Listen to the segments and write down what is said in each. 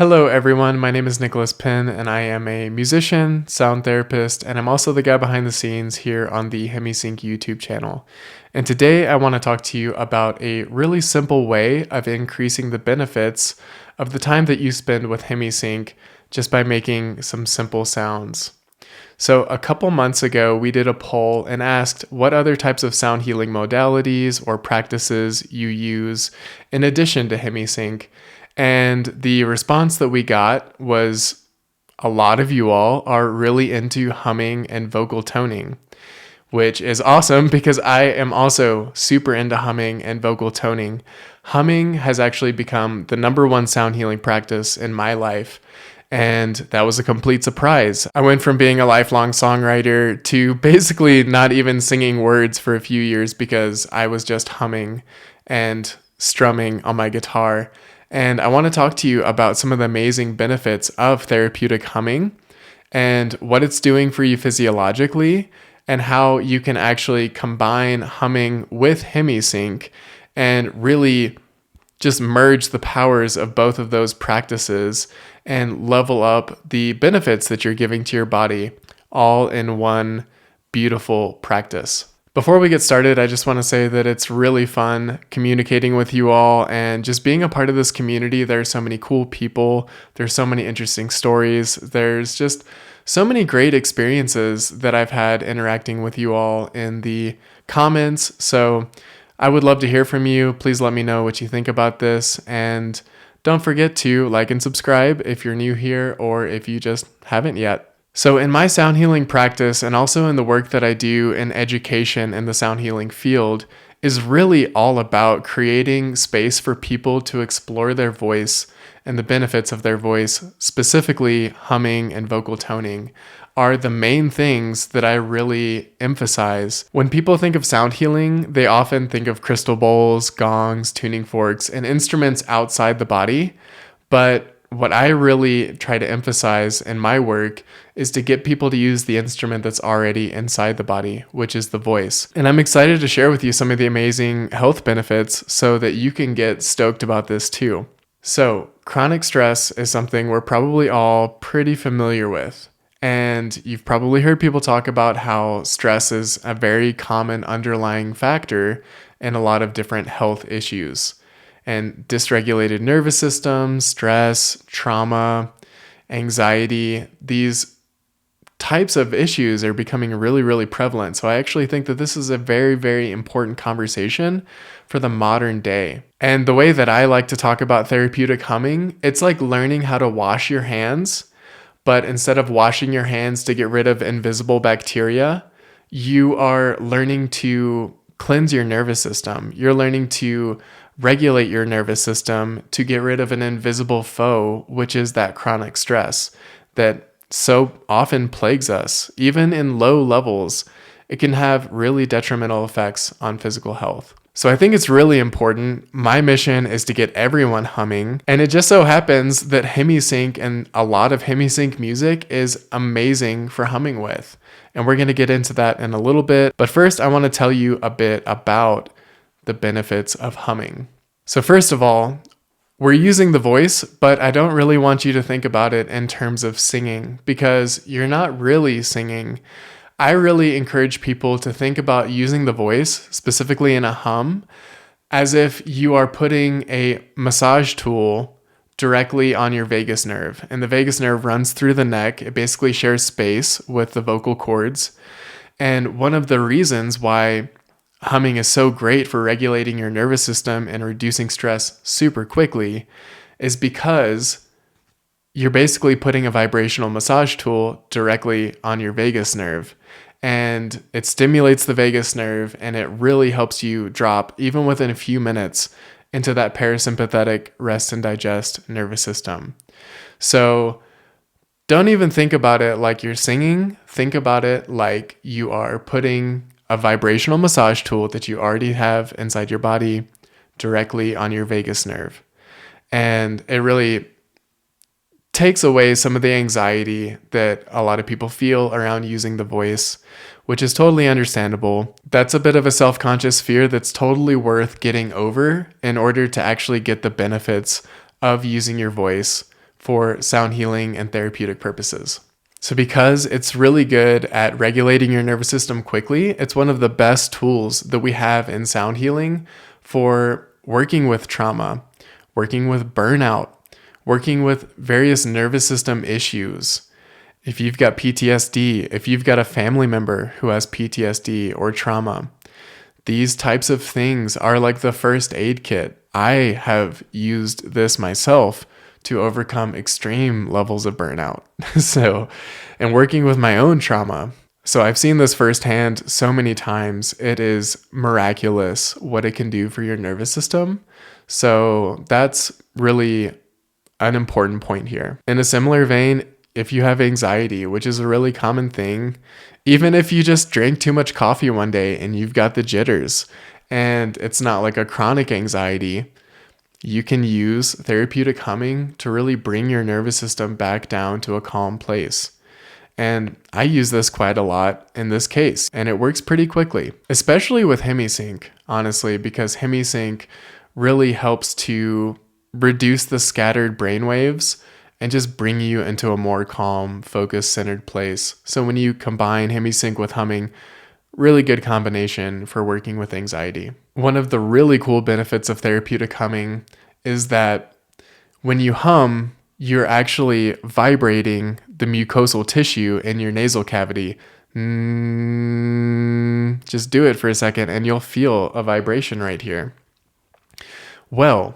Hello everyone, my name is Nicholas Penn and I am a musician, sound therapist, and I'm also the guy behind the scenes here on the Hemi-Sync YouTube channel. And today I want to talk to you about a really simple way of increasing the benefits of the time that you spend with Hemi-Sync just by making some simple sounds. So a couple months ago, we did a poll and asked what other types of sound healing modalities or practices you use in addition to Hemi-Sync. And the response that we got was a lot of you all are really into humming and vocal toning, which is awesome because I am also super into humming and vocal toning. Humming has actually become the number one sound healing practice in my life. And that was a complete surprise. I went from being a lifelong songwriter to basically not even singing words for a few years because I was just humming and strumming on my guitar. And I want to talk to you about some of the amazing benefits of therapeutic humming and what it's doing for you physiologically and how you can actually combine humming with Hemi-Sync and really just merge the powers of both of those practices and level up the benefits that you're giving to your body all in one beautiful practice. Before we get started, I just want to say that it's really fun communicating with you all and just being a part of this community. There are so many cool people. There's so many interesting stories. There's just so many great experiences that I've had interacting with you all in the comments. So I would love to hear from you. Please let me know what you think about this. And don't forget to like and subscribe if you're new here or if you just haven't yet. So in my sound healing practice and also in the work that I do in education in the sound healing field is really all about creating space for people to explore their voice and the benefits of their voice, specifically humming and vocal toning, are the main things that I really emphasize. When people think of sound healing, they often think of crystal bowls, gongs, tuning forks, and instruments outside the body. But what I really try to emphasize in my work is to get people to use the instrument that's already inside the body, which is the voice. And I'm excited to share with you some of the amazing health benefits so that you can get stoked about this too. So, chronic stress is something we're probably all pretty familiar with. And you've probably heard people talk about how stress is a very common underlying factor in a lot of different health issues. And dysregulated nervous system, stress, trauma, anxiety, these types of issues are becoming really, really prevalent. So I actually think that this is a very, very important conversation for the modern day. And the way that I like to talk about therapeutic humming, it's like learning how to wash your hands, but instead of washing your hands to get rid of invisible bacteria, you are learning to cleanse your nervous system. You're learning to regulate your nervous system to get rid of an invisible foe, which is that chronic stress that so often plagues us. Even in low levels, it can have really detrimental effects on physical health. So I think it's really important. My mission is to get everyone humming. And it just so happens that Hemi-Sync and a lot of Hemi-Sync music is amazing for humming with. And we're going to get into that in a little bit. But first, I want to tell you a bit about the benefits of humming. So first of all, we're using the voice, but I don't really want you to think about it in terms of singing because you're not really singing. I really encourage people to think about using the voice, specifically in a hum, as if you are putting a massage tool directly on your vagus nerve. And the vagus nerve runs through the neck. It basically shares space with the vocal cords. And one of the reasons why humming is so great for regulating your nervous system and reducing stress super quickly is because you're basically putting a vibrational massage tool directly on your vagus nerve. And it stimulates the vagus nerve and it really helps you drop, even within a few minutes, into that parasympathetic rest and digest nervous system. So don't even think about it like you're singing. Think about it like you are putting a vibrational massage tool that you already have inside your body directly on your vagus nerve. And it really takes away some of the anxiety that a lot of people feel around using the voice, which is totally understandable. That's a bit of a self-conscious fear that's totally worth getting over in order to actually get the benefits of using your voice for sound healing and therapeutic purposes. So because it's really good at regulating your nervous system quickly, it's one of the best tools that we have in sound healing for working with trauma, working with burnout, working with various nervous system issues. If you've got PTSD, if you've got a family member who has PTSD or trauma, these types of things are like the first aid kit. I have used this myself to overcome extreme levels of burnout. And working with my own trauma. So I've seen this firsthand so many times. It is miraculous what it can do for your nervous system. So that's really an important point here. In a similar vein, if you have anxiety, which is a really common thing, even if you just drank too much coffee one day and you've got the jitters and it's not like a chronic anxiety, you can use therapeutic humming to really bring your nervous system back down to a calm place. And I use this quite a lot in this case, and it works pretty quickly, especially with Hemi-Sync, honestly, because Hemi-Sync really helps to reduce the scattered brainwaves and just bring you into a more calm, focused, centered place. So when you combine Hemi-Sync with humming, really good combination for working with anxiety. One of the really cool benefits of therapeutic humming is that when you hum, you're actually vibrating the mucosal tissue in your nasal cavity. Just do it for a second and you'll feel a vibration right here. Well,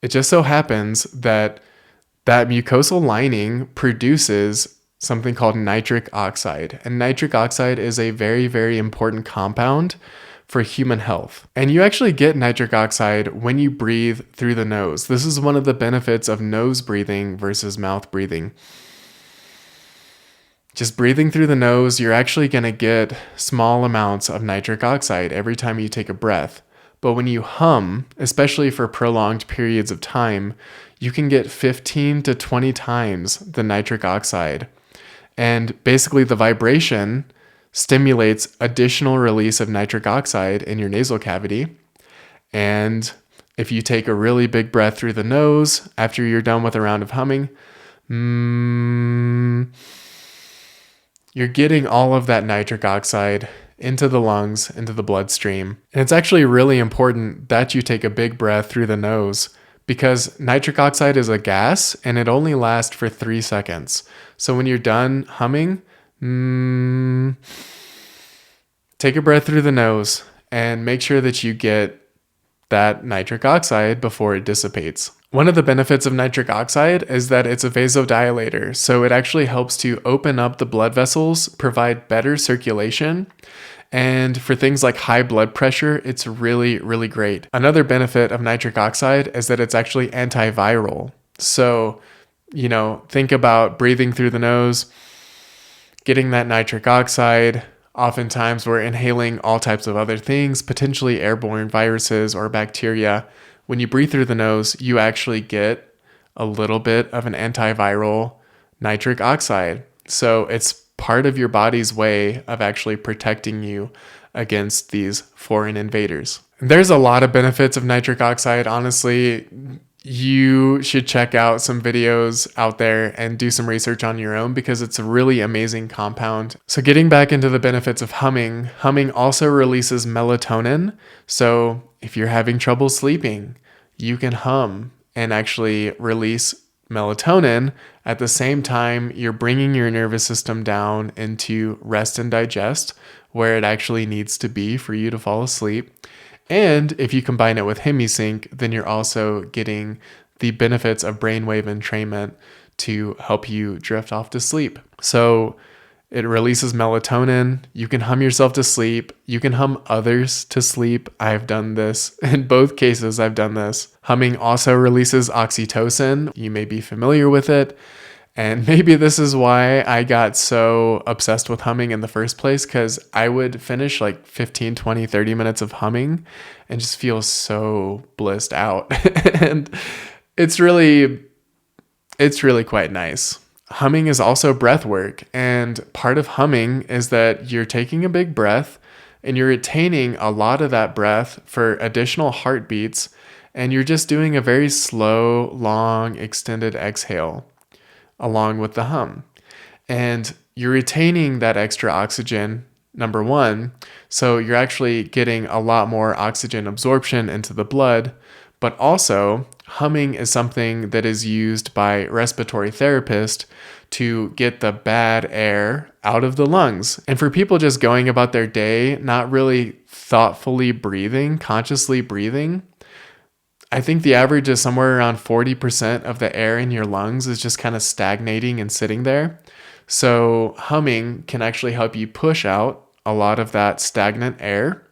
it just so happens that mucosal lining produces something called nitric oxide. And nitric oxide is a very, very important compound for human health. And you actually get nitric oxide when you breathe through the nose. This is one of the benefits of nose breathing versus mouth breathing. Just breathing through the nose, you're actually going to get small amounts of nitric oxide every time you take a breath. But when you hum, especially for prolonged periods of time, you can get 15 to 20 times the nitric oxide. And basically the vibration stimulates additional release of nitric oxide in your nasal cavity. And if you take a really big breath through the nose after you're done with a round of humming, you're getting all of that nitric oxide into the lungs, into the bloodstream. And it's actually really important that you take a big breath through the nose because nitric oxide is a gas and it only lasts for 3 seconds. So when you're done humming, take a breath through the nose and make sure that you get that nitric oxide before it dissipates. One of the benefits of nitric oxide is that it's a vasodilator, so it actually helps to open up the blood vessels, provide better circulation, and for things like high blood pressure, it's really, really great. Another benefit of nitric oxide is that it's actually antiviral. So, think about breathing through the nose, getting that nitric oxide. Oftentimes we're inhaling all types of other things, potentially airborne viruses or bacteria. When you breathe through the nose, you actually get a little bit of an antiviral nitric oxide. So it's part of your body's way of actually protecting you against these foreign invaders. There's a lot of benefits of nitric oxide. Honestly, you should check out some videos out there and do some research on your own because it's a really amazing compound. So getting back into the benefits of humming also releases melatonin. So if you're having trouble sleeping, you can hum and actually release melatonin at the same time you're bringing your nervous system down into rest and digest where it actually needs to be for you to fall asleep. And if you combine it with Hemi-Sync, then you're also getting the benefits of brainwave entrainment to help you drift off to sleep. So it releases melatonin. You can hum yourself to sleep. You can hum others to sleep. I've done this. In both cases, I've done this. Humming also releases oxytocin. You may be familiar with it. And maybe this is why I got so obsessed with humming in the first place, because I would finish like 15, 20, 30 minutes of humming and just feel so blissed out. And it's really quite nice. Humming is also breath work. And part of humming is that you're taking a big breath and you're retaining a lot of that breath for additional heartbeats. And you're just doing a very slow, long, extended exhale. along with the hum. And you're retaining that extra oxygen, number one, so you're actually getting a lot more oxygen absorption into the blood. But also, humming is something that is used by respiratory therapists to get the bad air out of the lungs. And for people just going about their day, not really thoughtfully breathing, consciously breathing, I think the average is somewhere around 40% of the air in your lungs is just kind of stagnating and sitting there. So humming can actually help you push out a lot of that stagnant air.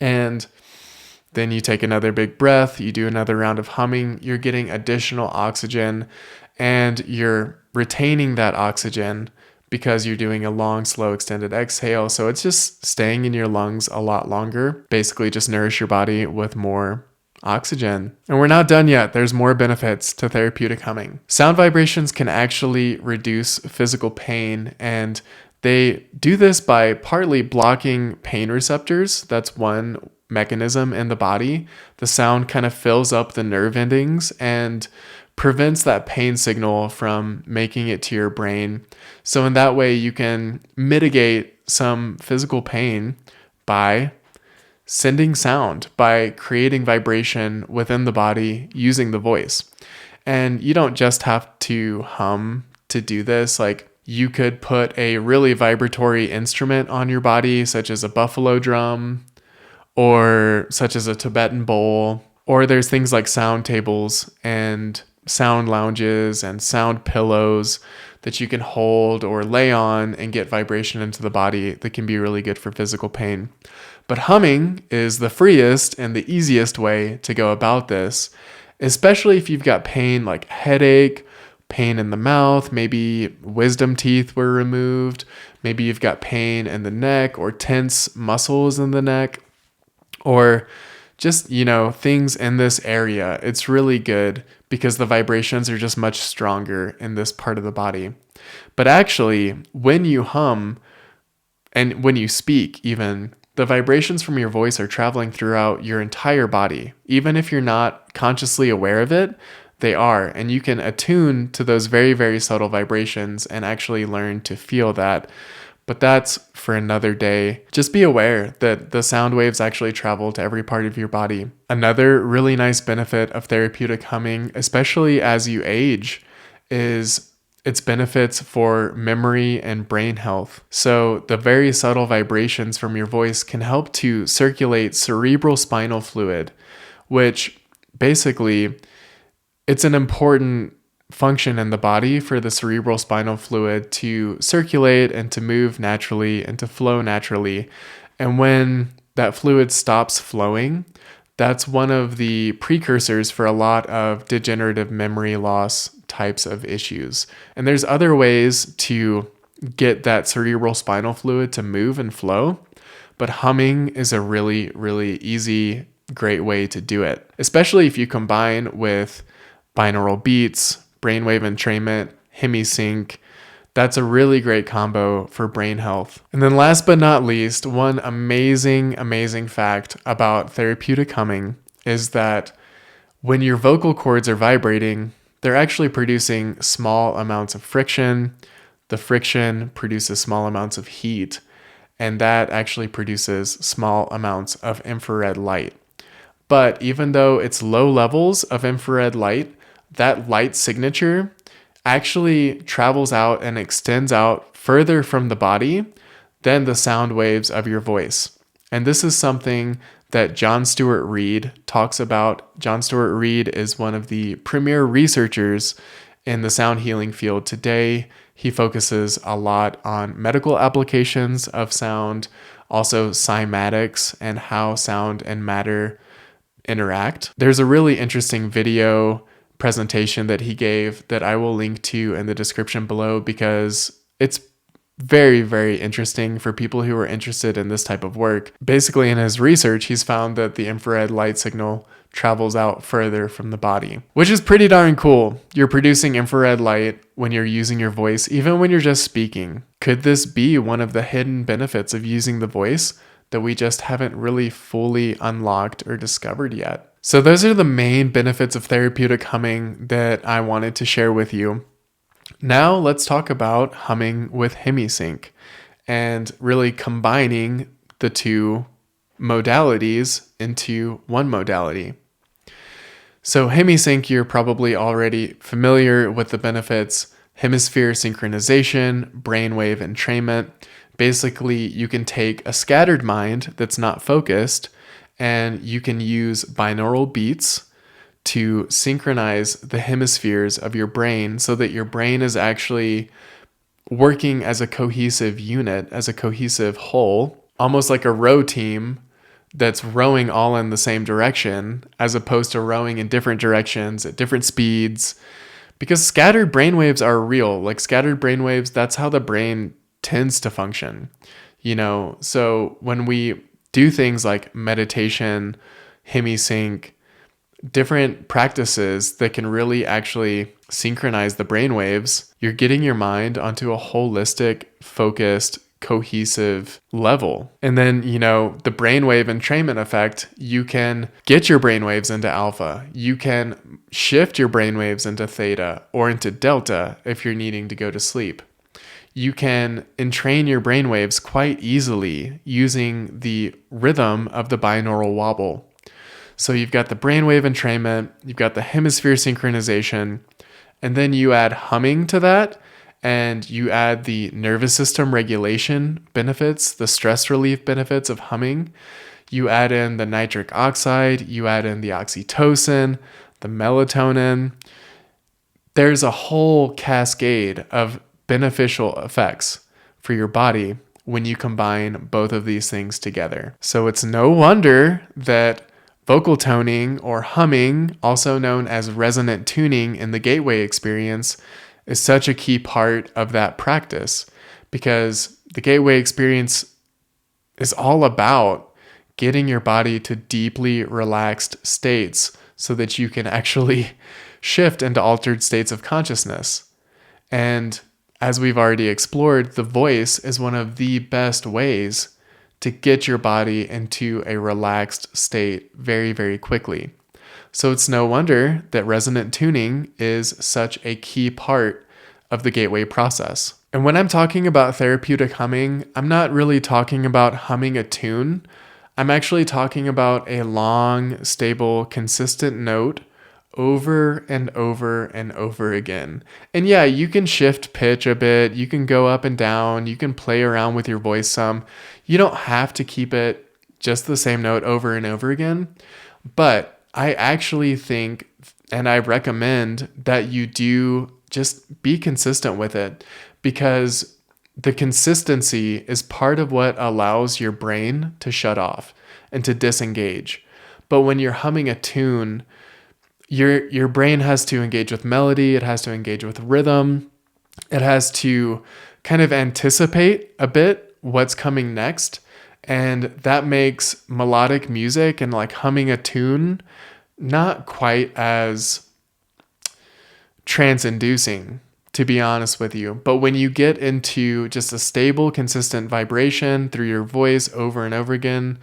And then you take another big breath, you do another round of humming, you're getting additional oxygen, and you're retaining that oxygen because you're doing a long, slow, extended exhale. So it's just staying in your lungs a lot longer. Basically, just nourish your body with more oxygen. And we're not done yet. There's more benefits to therapeutic humming. Sound vibrations can actually reduce physical pain, and they do this by partly blocking pain receptors. That's one mechanism in the body. The sound kind of fills up the nerve endings and prevents that pain signal from making it to your brain. So in that way, you can mitigate some physical pain by sending sound, by creating vibration within the body using the voice. And you don't just have to hum to do this. Like, you could put a really vibratory instrument on your body, such as a buffalo drum, or such as a Tibetan bowl, or there's things like sound tables and sound lounges and sound pillows that you can hold or lay on and get vibration into the body that can be really good for physical pain. But humming is the freest and the easiest way to go about this, especially if you've got pain like headache, pain in the mouth, maybe wisdom teeth were removed, maybe you've got pain in the neck or tense muscles in the neck, or just, things in this area. It's really good because the vibrations are just much stronger in this part of the body. But actually, when you hum and when you speak even, the vibrations from your voice are traveling throughout your entire body. Even if you're not consciously aware of it, they are. And you can attune to those very, very subtle vibrations and actually learn to feel that. But that's for another day. Just be aware that the sound waves actually travel to every part of your body. Another really nice benefit of therapeutic humming, especially as you age, is its benefits for memory and brain health. So the very subtle vibrations from your voice can help to circulate cerebral spinal fluid, which basically, it's an important function in the body for the cerebral spinal fluid to circulate and to move naturally and to flow naturally. And when that fluid stops flowing, that's one of the precursors for a lot of degenerative memory loss types of issues. And there's other ways to get that cerebral spinal fluid to move and flow, but humming is a really, really easy, great way to do it, especially if you combine with binaural beats, brainwave entrainment, Hemi-Sync. That's a really great combo for brain health. And then last but not least, one amazing, amazing fact about therapeutic humming is that when your vocal cords are vibrating, they're actually producing small amounts of friction. The friction produces small amounts of heat, and that actually produces small amounts of infrared light. But even though it's low levels of infrared light, that light signature actually travels out and extends out further from the body than the sound waves of your voice. And this is something that John Stuart Reid talks about. John Stuart Reid is one of the premier researchers in the sound healing field today. He focuses a lot on medical applications of sound, also cymatics and how sound and matter interact. There's a really interesting video presentation that he gave that I will link to in the description below because it's very, very interesting for people who are interested in this type of work. Basically, in his research, he's found that the infrared light signal travels out further from the body, which is pretty darn cool. You're producing infrared light when you're using your voice, even when you're just speaking. Could this be one of the hidden benefits of using the voice that we just haven't really fully unlocked or discovered yet? So those are the main benefits of therapeutic humming that I wanted to share with you. Now let's talk about humming with Hemi-Sync and really combining the two modalities into one modality. So Hemi-Sync, you're probably already familiar with the benefits: hemisphere synchronization, brainwave entrainment. Basically, you can take a scattered mind that's not focused, and you can use binaural beats to synchronize the hemispheres of your brain so that your brain is actually working as a cohesive unit, as a cohesive whole, almost like a row team that's rowing all in the same direction, as opposed to rowing in different directions at different speeds. Because scattered brainwaves are real. Like scattered brainwaves, that's how the brain tends to function. So when we do things like meditation, Hemi-Sync, different practices that can really actually synchronize the brainwaves, you're getting your mind onto a holistic, focused, cohesive level. And then, the brainwave entrainment effect, you can get your brainwaves into alpha. You can shift your brainwaves into theta or into delta if you're needing to go to sleep. You can entrain your brainwaves quite easily using the rhythm of the binaural wobble. So you've got the brainwave entrainment, you've got the hemisphere synchronization, and then you add humming to that, and you add the nervous system regulation benefits, the stress relief benefits of humming. You add in the nitric oxide, you add in the oxytocin, the melatonin. There's a whole cascade of beneficial effects for your body when you combine both of these things together. So it's no wonder that vocal toning, or humming, also known as resonant tuning in the gateway experience, is such a key part of that practice, because the gateway experience is all about getting your body to deeply relaxed states so that you can actually shift into altered states of consciousness. And as we've already explored, the voice is one of the best ways to get your body into a relaxed state very, very quickly. So it's no wonder that resonant tuning is such a key part of the gateway process. And when I'm talking about therapeutic humming, I'm not really talking about humming a tune. I'm actually talking about a long, stable, consistent note over and over and over again. And yeah, you can shift pitch a bit, you can go up and down, you can play around with your voice some. You don't have to keep it just the same note over and over again. But I actually think, and I recommend, that you do just be consistent with it, because the consistency is part of what allows your brain to shut off and to disengage. But when you're humming a tune, your brain has to engage with melody, it has to engage with rhythm, it has to kind of anticipate a bit what's coming next. And that makes melodic music and like humming a tune not quite as trance-inducing, to be honest with you. But when you get into just a stable, consistent vibration through your voice over and over again,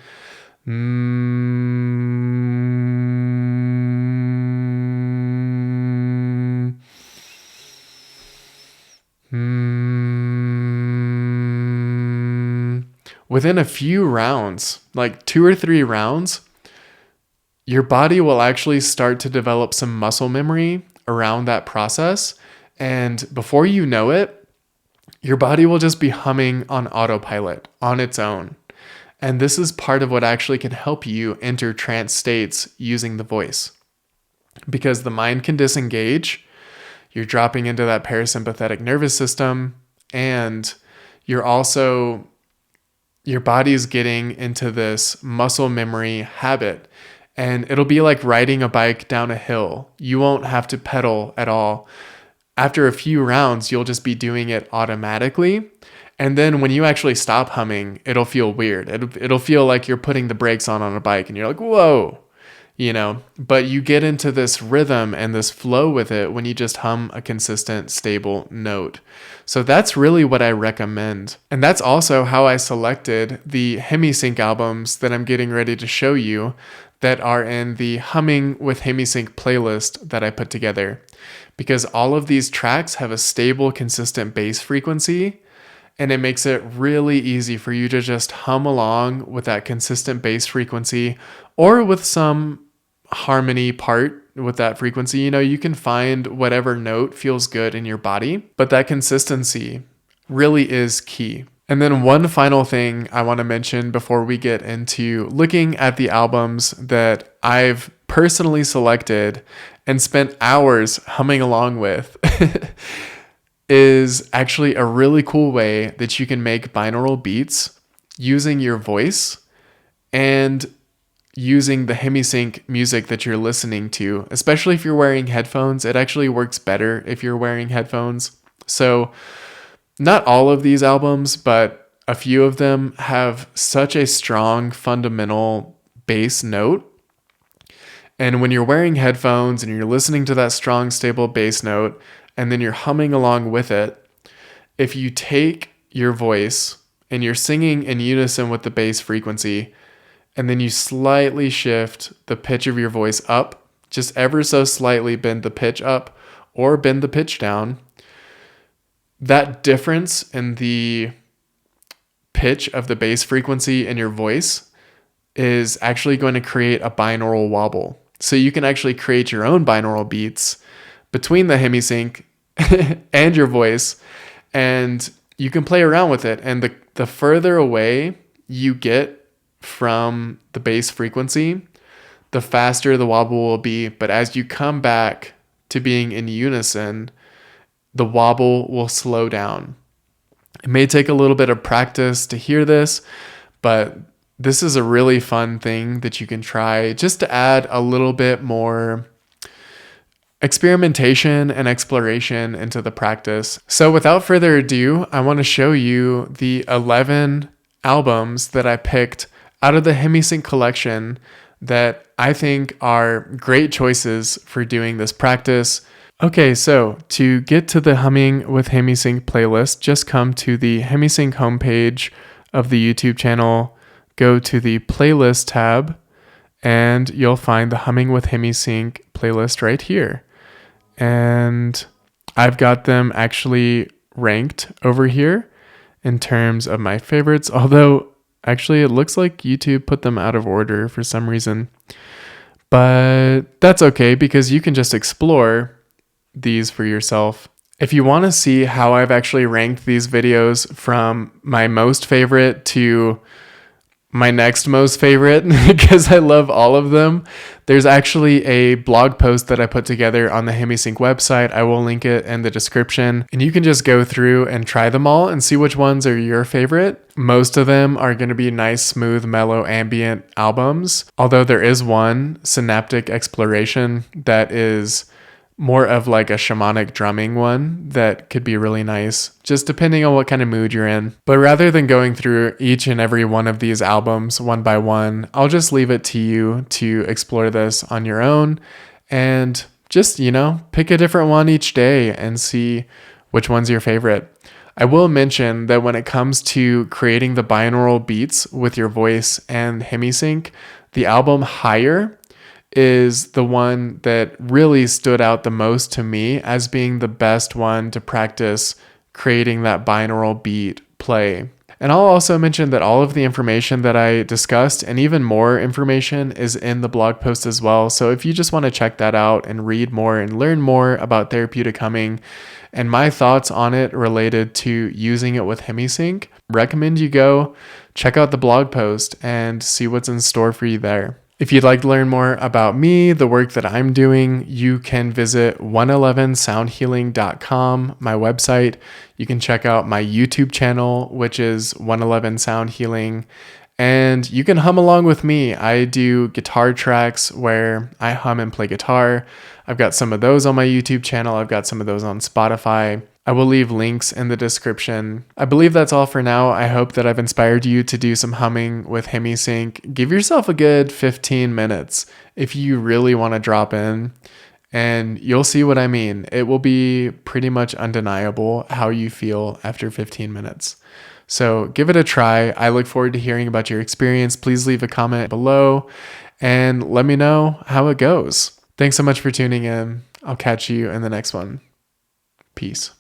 within a few rounds, like 2 or 3 rounds, your body will actually start to develop some muscle memory around that process. And before you know it, your body will just be humming on autopilot on its own. And this is part of what actually can help you enter trance states using the voice. Because the mind can disengage, you're dropping into that parasympathetic nervous system, and your body is getting into this muscle memory habit. And it'll be like riding a bike down a hill. You won't have to pedal at all. After a few rounds, you'll just be doing it automatically. And then when you actually stop humming, it'll feel weird. It'll feel like you're putting the brakes on a bike and you're like, whoa, but you get into this rhythm and this flow with it when you just hum a consistent, stable note. So that's really what I recommend. And that's also how I selected the Hemi-Sync albums that I'm getting ready to show you that are in the Humming with Hemi-Sync playlist that I put together. Because all of these tracks have a stable, consistent bass frequency, and it makes it really easy for you to just hum along with that consistent bass frequency or with some harmony part with that frequency. You can find whatever note feels good in your body, but that consistency really is key. And then one final thing I want to mention before we get into looking at the albums that I've personally selected and spent hours humming along with is actually a really cool way that you can make binaural beats using your voice and using the Hemi-Sync music that you're listening to. Especially if you're wearing headphones, it actually works better if you're wearing headphones. So not all of these albums, but a few of them have such a strong fundamental bass note. And when you're wearing headphones and you're listening to that strong, stable bass note, and then you're humming along with it, if you take your voice and you're singing in unison with the bass frequency, and then you slightly shift the pitch of your voice up, just ever so slightly bend the pitch up or bend the pitch down, that difference in the pitch of the bass frequency in your voice is actually going to create a binaural wobble. So you can actually create your own binaural beats between the Hemi-Sync and your voice, and you can play around with it. And the further away you get from the bass frequency, the faster the wobble will be. But as you come back to being in unison, the wobble will slow down. It may take a little bit of practice to hear this, but this is a really fun thing that you can try just to add a little bit more experimentation and exploration into the practice. So without further ado, I want to show you the 11 albums that I picked out of the Hemi-Sync collection that I think are great choices for doing this practice. Okay, so to get to the Humming with Hemi-Sync playlist, just come to the Hemi-Sync homepage of the YouTube channel, go to the playlist tab, and you'll find the Humming with Hemi-Sync playlist right here. And I've got them actually ranked over here in terms of my favorites, although actually it looks like YouTube put them out of order for some reason. But that's okay, because you can just explore these for yourself. If you want to see how I've actually ranked these videos from my most favorite to my next most favorite, because I love all of them, there's actually a blog post that I put together on the Hemi-Sync website. I will link it in the description, and you can just go through and try them all and see which ones are your favorite. Most of them are going to be nice, smooth, mellow, ambient albums, although there is one, Synaptic Exploration, that is more of like a shamanic drumming one that could be really nice, just depending on what kind of mood you're in. But rather than going through each and every one of these albums one by one, I'll just leave it to you to explore this on your own and just, pick a different one each day and see which one's your favorite. I will mention that when it comes to creating the binaural beats with your voice and Hemi-Sync, the album Higher is the one that really stood out the most to me as being the best one to practice creating that binaural beat play. And I'll also mention that all of the information that I discussed and even more information is in the blog post as well. So if you just want to check that out and read more and learn more about therapeutic humming and my thoughts on it related to using it with Hemi-Sync, recommend you go check out the blog post and see what's in store for you there. If you'd like to learn more about me, the work that I'm doing, you can visit 111soundhealing.com, my website. You can check out my YouTube channel, which is 111 Sound Healing, and you can hum along with me. I do guitar tracks where I hum and play guitar. I've got some of those on my YouTube channel. I've got some of those on Spotify. I will leave links in the description. I believe that's all for now. I hope that I've inspired you to do some humming with Hemi-Sync. Give yourself a good 15 minutes if you really want to drop in, and you'll see what I mean. It will be pretty much undeniable how you feel after 15 minutes. So give it a try. I look forward to hearing about your experience. Please leave a comment below and let me know how it goes. Thanks so much for tuning in. I'll catch you in the next one. Peace.